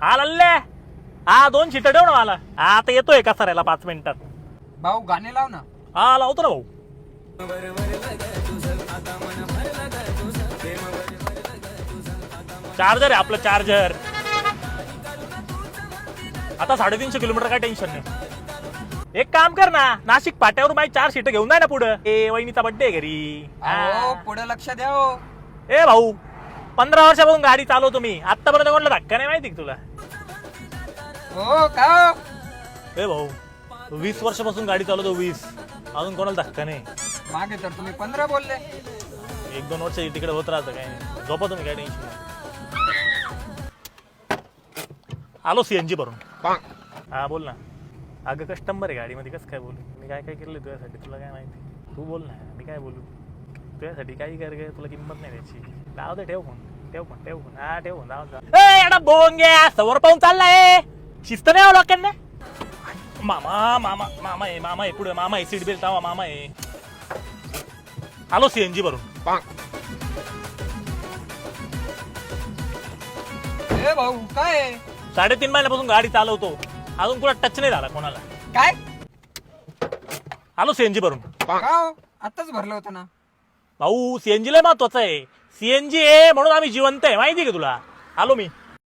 हा लल्ले, हा 2 शिट ठेव ना मला. हा आता येतोय का सरायला 5 मिनिटात. भाऊ गाणे लाव ना. हा लावतो ना भाऊ. चार्जर आहे आपलं चार्जर. आता 350 किलोमीटर काय टेन्शन नाही. एक काम कर ना, नाशिक फाट्यावर माझी 4 सीट घेऊन जाय ना पुढं. ए वहिनीचा बड्डे आहे घरी. हो पुढे लक्ष द्या हो. ए भाऊ 15 वर्षापासून गाडी चालवतो मी, आतापर्यंत कोणाला धक्का नाही माहिती का तुला. हो का. ए भाऊ 20 वर्षापासून गाडी चालवतो, 20 अजून कोणाला धक्का नाही. मागे तर तुम्ही 15 बोलले. 1-2 वर्ष तिकडे होत राहतं काय नाही. झोपा तुम्ही, काय टेन्शन नाही. आलो सीएनजी भरून. हा बोल ना. अगं कस्टमर आहे गाडीमध्ये, कसं काय बोलू मी. काय काय केलं तुझ्यासाठी तुला काय माहिती. तू बोल ना, मी काय बोलू तुझ्यासाठी. काही कर काय, तुला किंमत नाही त्याची. जाऊ दे, ठेव फोन. हा ठेव फोन. जाऊ बोंग्या सवर पाहून चाललाय. शिस्त नाही हो लोकांना. मामा आहे पुढे. मामा आहे, सीट बेल्ट लावा. मामा आहे. आलो सीएनजी भरून. ए भाऊ काय आहे? 3.5 महिन्यापासून गाडी चालवतो, अजून कुठला टच नाही झाला कोणाला. काय आलो सीएनजी भरून. का हो? आताच भरलं होतं ना भाऊ सीएनजी लय महत्वाचं आहे. सीएनजी आहे म्हणून आम्ही जिवंत आहे, माहिती का तुला. आलो मी.